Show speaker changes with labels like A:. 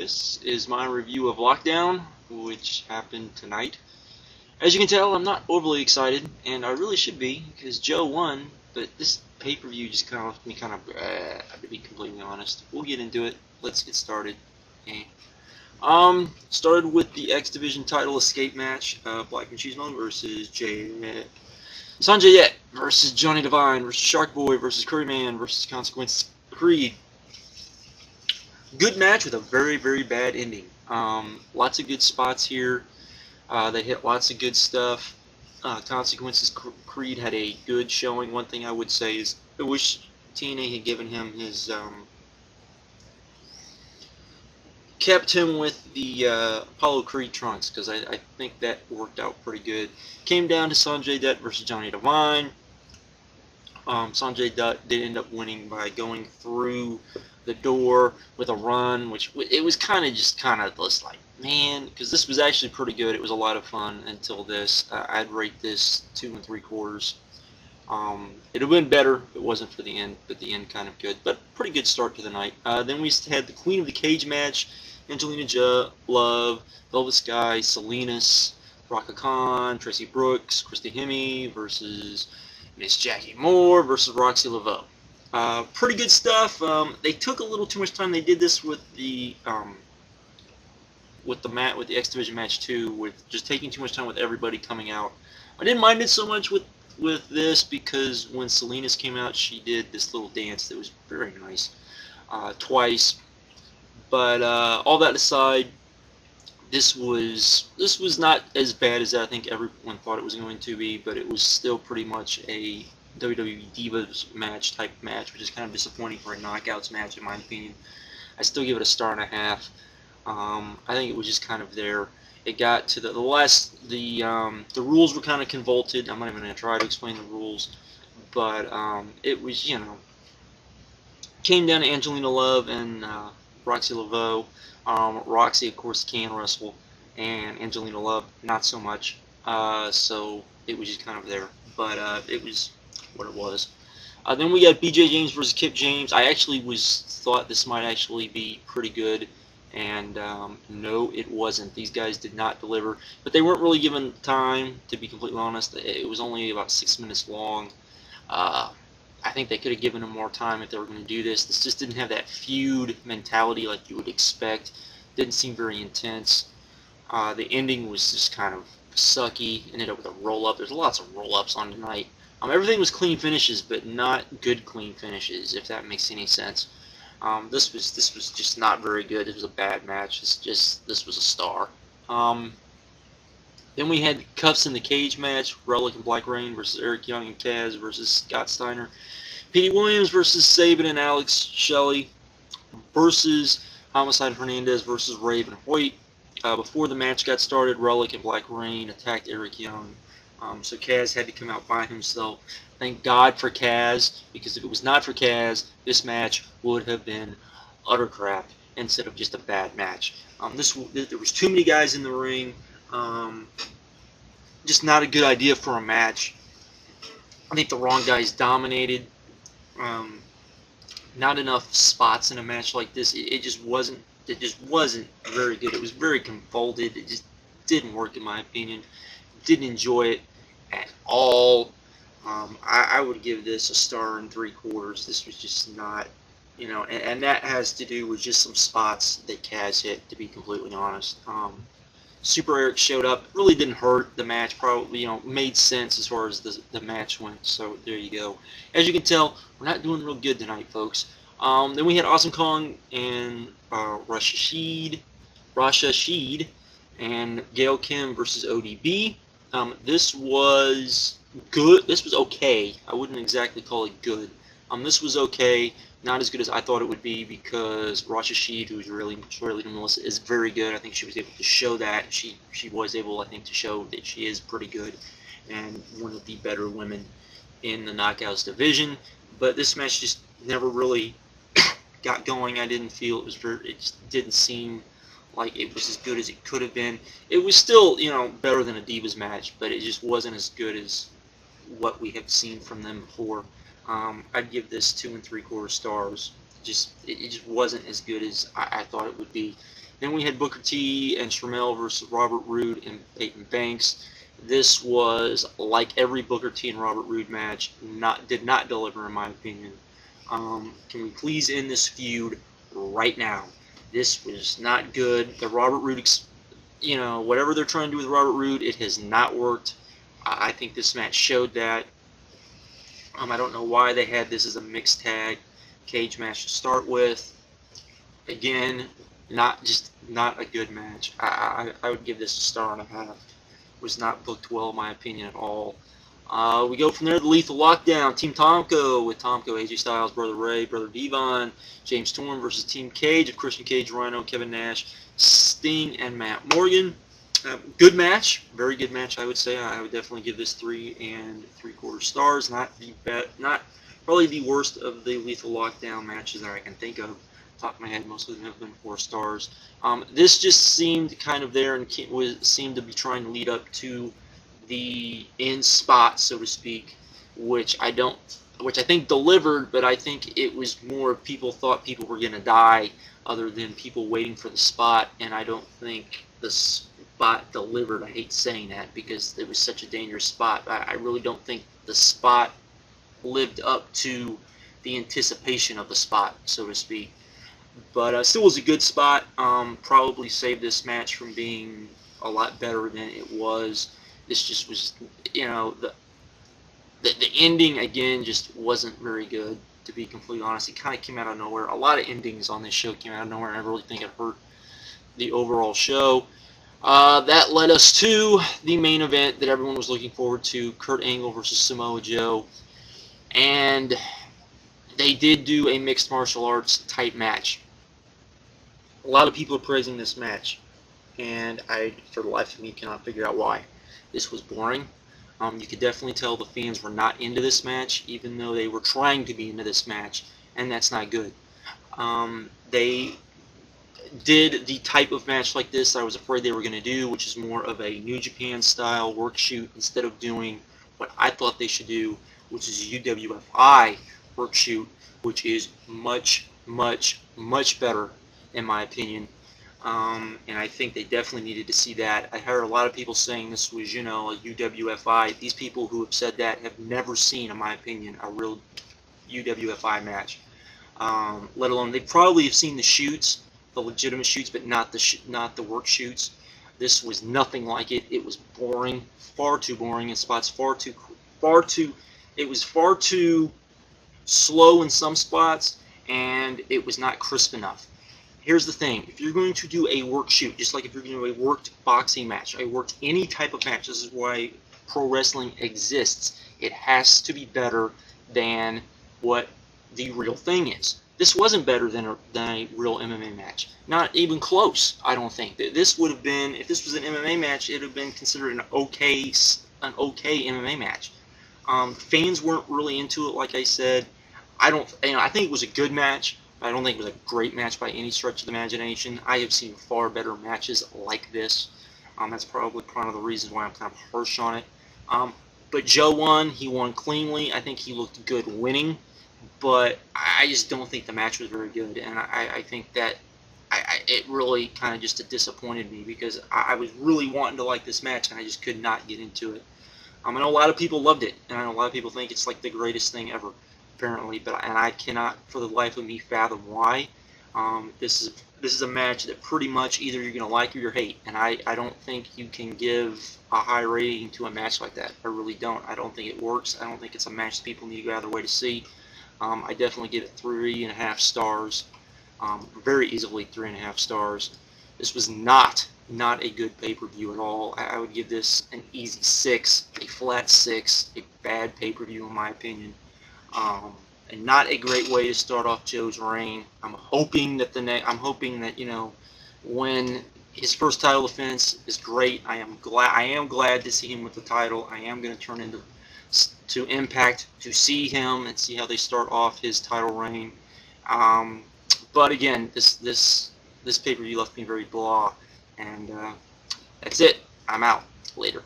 A: This is my review of Lockdown, which happened tonight. As you can tell, I'm not overly excited, and I really should be, because Joe won, but this pay-per-view just kind of left me kind of, to be completely honest. We'll get into it. Let's get started. Started with the X Division title escape match, Black Machismo versus Sanjay Dutt versus Johnny Devine versus Shark Boy versus Curryman versus Consequence Creed. Good match with a very, very bad ending. Lots of good spots here. They hit lots of good stuff. Consequences Creed had a good showing. One thing I would say is I wish TNA had given him his kept him with the Apollo Creed trunks, because I think that worked out pretty good. Came down to Sanjay Dutt versus Johnny Devine. Sanjay Dutt did end up winning by going through the door with a run, which it was kind of just like, man, because this was actually pretty good. It was a lot of fun until this. I'd rate this 2 3/4. It'd have been better if it wasn't for the end, but the end kind of good. But pretty good start to the night. Then we had the Queen of the Cage match. Angelina Love, Velvet Sky, Salinas, Raka Khan, Tracy Brooks, Christy Hemme versus Miss Jackie Moore versus Roxy Laveau. Pretty good stuff. They took a little too much time. They did this with the X Division match too, with just taking too much time with everybody coming out. I didn't mind it so much with this, because when Salinas came out, she did this little dance that was very nice twice. But all that aside, this was not as bad as I think everyone thought it was going to be, but it was still pretty much a WWE Divas match type match, which is kind of disappointing for a knockouts match in my opinion. I still give it a 1.5 stars. I think it was just kind of there. It got to the rules were kind of convoluted. I'm not even going to try to explain the rules, but it was, came down to Angelina Love and Roxy Laveau. Roxy, of course, can wrestle, and Angelina Love, not so much. So it was just kind of there, but it was what it was. Then we got BJ James versus KIP James. I actually thought this might actually be pretty good, and no, it wasn't. These guys did not deliver, but they weren't really given time, to be completely honest. It was only about 6 minutes long. I think they could have given them more time if they were going to do this. This just didn't have that feud mentality like you would expect. Didn't seem very intense. The ending was just kind of sucky. Ended up with a roll-up. There's lots of roll-ups on tonight. Everything was clean finishes, but not good clean finishes, if that makes any sense. This was just not very good. It was a bad match. This was a star. Then we had Cuffs in the Cage match, Relic and Black Rain versus Eric Young and Kaz versus Scott Steiner. Petey Williams versus Sabin and Alex Shelley versus Homicide Hernandez versus Raven Hoyt. Before the match got started, Relic and Black Rain attacked Eric Young. So Kaz had to come out by himself. Thank God for Kaz, because if it was not for Kaz, this match would have been utter crap instead of just a bad match. There was too many guys in the ring. Just not a good idea for a match. I think the wrong guys dominated. Not enough spots in a match like this. It just wasn't very good. It was very convoluted. It just didn't work in my opinion. Didn't enjoy it at all. I would give this a 1 3/4. This was just not, and that has to do with just some spots that Kaz hit, to be completely honest. Super Eric showed up. Really didn't hurt the match. Probably, made sense as far as the match went. So there you go. As you can tell, we're not doing real good tonight, folks. Then we had Awesome Kong and Rasha Sheed and Gail Kim versus ODB. This was good. This was okay. I wouldn't exactly call it good. This was okay. Not as good as I thought it would be, because Rasha Sheed, who's really Melissa, is very good. I think she was able to show that. She was able, I think, to show that she is pretty good and one of the better women in the Knockouts division. But this match just never really got going. I didn't feel it just didn't seem like it was as good as it could have been. It was still, better than a Divas match, but it just wasn't as good as what we have seen from them before. I'd give this 2 3/4 stars. It just wasn't as good as I thought it would be. Then we had Booker T and SHARMELL versus Robert Roode and Peyton Banks. This was, like every Booker T and Robert Roode match, did not deliver in my opinion. Can we please end this feud right now? This was not good. The Robert Roode, whatever they're trying to do with Robert Roode, it has not worked. I think this match showed that. I don't know why they had this as a mixed tag cage match to start with. Again, not a good match. I would give this a 1.5 stars. Was not booked well in my opinion at all. We go from there to the Lethal Lockdown. Team Tomko with Tomko, AJ Styles, Brother Ray, Brother Devon, James Storm versus Team Cage of Christian Cage, Rhino, Kevin Nash, Sting, and Matt Morgan. Good match, very good match. I would say I would definitely give this 3 3/4 stars. Not probably the worst of the Lethal Lockdown matches that I can think of. Top of my head, most of them have been 4 stars. This just seemed kind of there and seemed to be trying to lead up to the end spot, so to speak, which I think delivered, but I think it was more people thought people were going to die other than people waiting for the spot, and I don't think the spot delivered. I hate saying that because it was such a dangerous spot. I really don't think the spot lived up to the anticipation of the spot, so to speak. But still was a good spot. Probably saved this match from being a lot better than it was. This just was, the ending again just wasn't very good, to be completely honest. It kind of came out of nowhere. A lot of endings on this show came out of nowhere, and I really think it hurt the overall show. That led us to the main event that everyone was looking forward to: Kurt Angle versus Samoa Joe. And they did do a mixed martial arts type match. A lot of people are praising this match, and I, for the life of me, cannot figure out why. This was boring. You could definitely tell the fans were not into this match, even though they were trying to be into this match, and that's not good. They did the type of match like this I was afraid they were going to do, which is more of a New Japan style work shoot, instead of doing what I thought they should do, which is a UWFI work shoot, which is much, much, much better in my opinion. And I think they definitely needed to see that. I heard a lot of people saying this was, a UWFI. These people who have said that have never seen, in my opinion, a real UWFI match. Let alone, they probably have seen the shoots, the legitimate shoots, but not the work shoots. This was nothing like it. It was boring, far too boring in spots, it was far too slow in some spots, and it was not crisp enough. Here's the thing: if you're going to do a work shoot, just like if you're going to do a worked boxing match, any type of match, this is why pro wrestling exists. It has to be better than what the real thing is. This wasn't better than a real MMA match. Not even close, I don't think. This would have been, if this was an MMA match, it would have been considered an okay MMA match. Fans weren't really into it, like I said. I think it was a good match. I don't think it was a great match by any stretch of the imagination. I have seen far better matches like this. That's probably one of the reasons why I'm kind of harsh on it. But Joe won. He won cleanly. I think he looked good winning. But I just don't think the match was very good. And I think that it really kind of just disappointed me, because I was really wanting to like this match, and I just could not get into it. I know a lot of people loved it, and I know a lot of people think it's like the greatest thing ever, apparently, and I cannot for the life of me fathom why. This is a match that pretty much either you're going to like or you hate, and I don't think you can give a high rating to a match like that. I really don't. I don't think it works. I don't think it's a match that people need to go out of their way to see. I definitely give it 3.5 stars. Very easily 3.5 stars. This was not a good pay-per-view at all. I would give this an easy 6, a flat 6, a bad pay-per-view in my opinion. And not a great way to start off Joe's reign. I'm hoping that when his first title defense is great. I am glad to see him with the title. I am going to turn into to Impact to see him and see how they start off his title reign. But again, this pay-per-view left me very blah, and that's it. I'm out. Later.